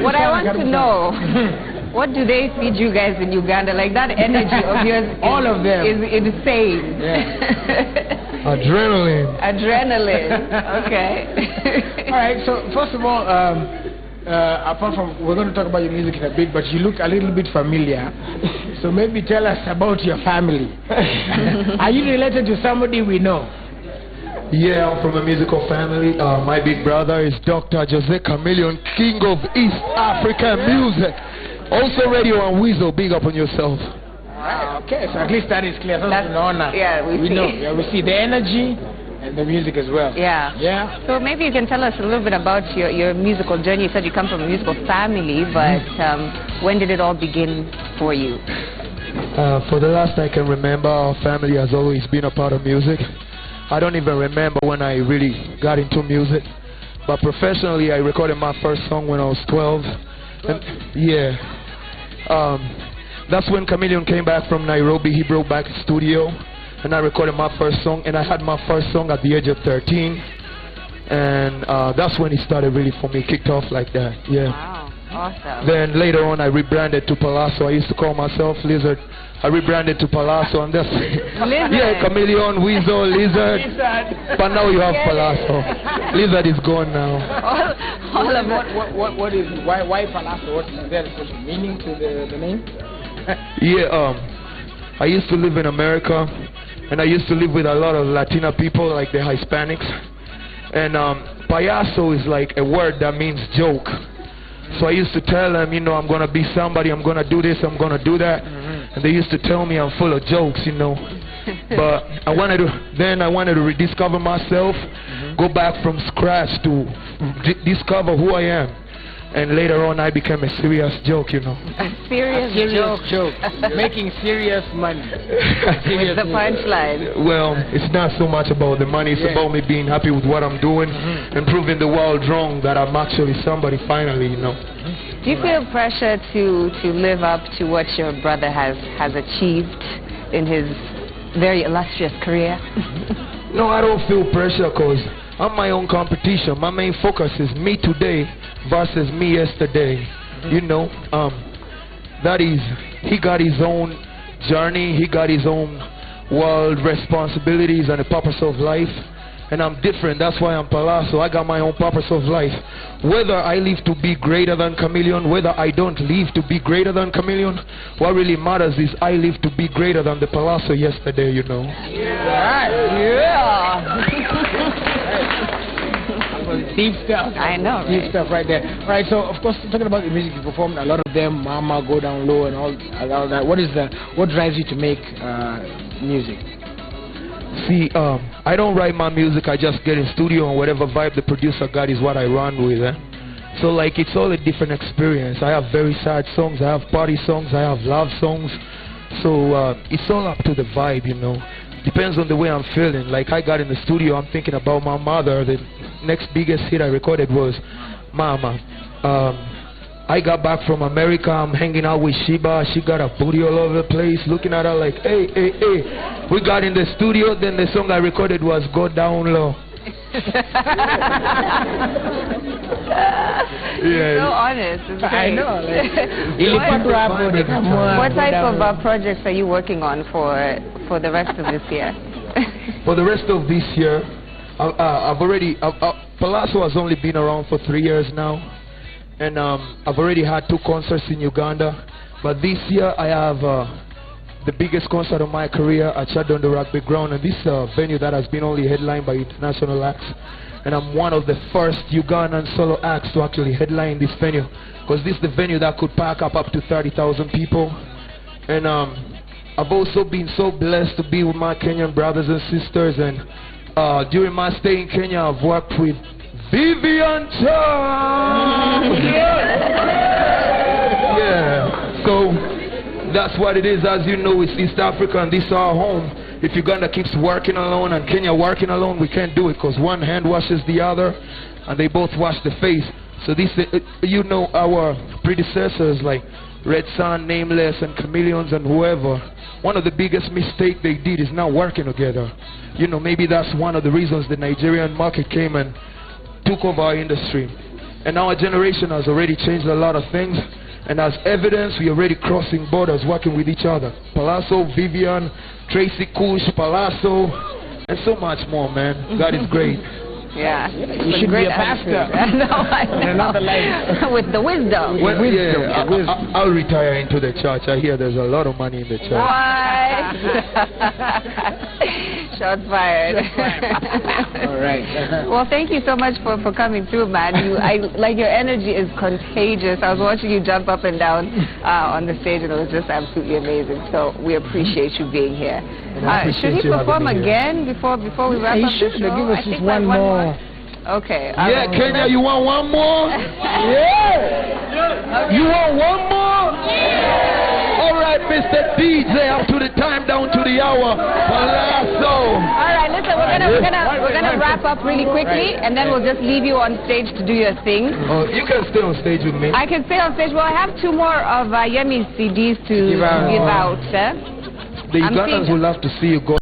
What I want to know, what do they feed you guys in Uganda? Like that energy of yours all of them is insane. Yeah. Adrenaline. Adrenaline. Okay. All right, so first of all, apart from, we're going to talk about your music in a bit, but you look a little bit familiar. So maybe tell us about your family. Are you related to somebody we know? Yeah, I'm from a musical family. My big brother is Dr. Jose Chameleone, king of East African music. Also radio and Weasel, big up on yourself. Okay, so at least that is clear. That's an honor. Yeah, we see. know. Yeah, we see the energy and the music as well. Yeah. Yeah. So maybe you can tell us a little bit about your musical journey. You said you come from a musical family, but when did it all begin for you? For the last I can remember, our family has always been a part of music. I don't even remember when I really got into music, but professionally I recorded my first song when I was 12. And yeah, that's when Chameleone came back from Nairobi. He brought back a studio and I recorded my first song, and I had my first song at the age of 13, and that's when it started really for me, kicked off like that. Yeah. Wow, awesome. Then later on I rebranded to Pallaso. I used to call myself Lizard. I rebranded to Pallaso, and that's yeah, Chameleone, Weasel, Lizard. But now you have Pallaso. Lizard is gone now. All of what is why Palasso? What is there a special meaning to the name? Yeah, I used to live in America, and I used to live with a lot of Latina people, like the Hispanics. And payaso is like a word that means joke. So I used to tell them, you know, I'm gonna be somebody, I'm gonna do this, I'm gonna do that. And they used to tell me I'm full of jokes, you know. But I wanted to rediscover myself, go back from scratch to discover who I am. And later on I became a serious joke, you know. A serious joke. Making serious money. With the punchline. Well, it's not so much about the money, it's about me being happy with what I'm doing and proving the world wrong that I'm actually somebody finally, you know. Do you feel pressure to live up to what your brother has achieved in his very illustrious career? No, I don't feel pressure because I'm my own competition. My main focus is me today versus me yesterday. You know, that is, he got his own journey, he got his own world responsibilities and the purpose of life. And I'm different, that's why I'm Palasso. I got my own purpose of life. Whether I live to be greater than Chameleone, whether I don't live to be greater than Chameleone, what really matters is I live to be greater than the Palasso yesterday, you know. Yeah. Deep stuff. I know, Deep stuff right there. Right, so of course, talking about the music you performed, a lot of them, Mama, Go Down Low and all that. What drives you to make music? See, I don't write my music, I just get in studio and whatever vibe the producer got is what I run with. So like, it's all a different experience. I have very sad songs, I have party songs, I have love songs. So it's all up to the vibe, you know. Depends on the way I'm feeling. Like, I got in the studio, I'm thinking about my mother. The next biggest hit I recorded was Mama. I got back from America, I'm hanging out with Sheba. She got a booty all over the place, looking at her like, hey, hey, hey. We got in the studio, then the song I recorded was Go Down Low. You're so honest. It's I know. What type of projects are you working on for the rest of this year? For the rest of this year, Pallaso has only been around for 3 years now. And I've already had 2 concerts in Uganda. But this year I have the biggest concert of my career at Chadondo Rugby Ground. And this is a venue that has been only headlined by international acts. And I'm one of the first Ugandan solo acts to actually headline this venue. Because this is the venue that could pack up to 30,000 people. And I've also been so blessed to be with my Kenyan brothers and sisters. And during my stay in Kenya, I've worked with Vivian Charles. Yeah. So that's what it is. As you know, it's East Africa and this is our home. If Uganda keeps working alone and Kenya working alone, we can't do it because one hand washes the other and they both wash the face. So this, you know, our predecessors like Red Sun, Nameless and Chameleons and whoever, one of the biggest mistakes they did is not working together. You know, maybe that's one of the reasons the Nigerian market came and took over our industry. And our generation has already changed a lot of things. And as evidence, we are already crossing borders, working with each other. Palasso, Vivian, Tracy Kush, Pallaso, and so much more, man. God is great. Yeah. You should be a pastor. No, I know. In another life. With the wisdom. Well, wisdom, yeah, wisdom. I'll retire into the church. I hear there's a lot of money in the church. What? Shots fired. All right. Well, thank you so much for coming through, man. Like your energy is contagious. I was watching you jump up and down on the stage, and it was just absolutely amazing. So we appreciate you being here. Should he perform again before we wrap up the show? Give us I think one more. Okay. Yeah, Kenya, you want one more? Yeah. You want one more? All right, Mr. DJ, up to the time, down to the hour. Palasso. All right, listen, we're gonna wrap up really quickly, and then we'll just leave you on stage to do your thing. Oh, you can stay on stage with me. I can stay on stage. Well, I have 2 more of Yemi's CDs to give out. The Ugandans will love to see you go.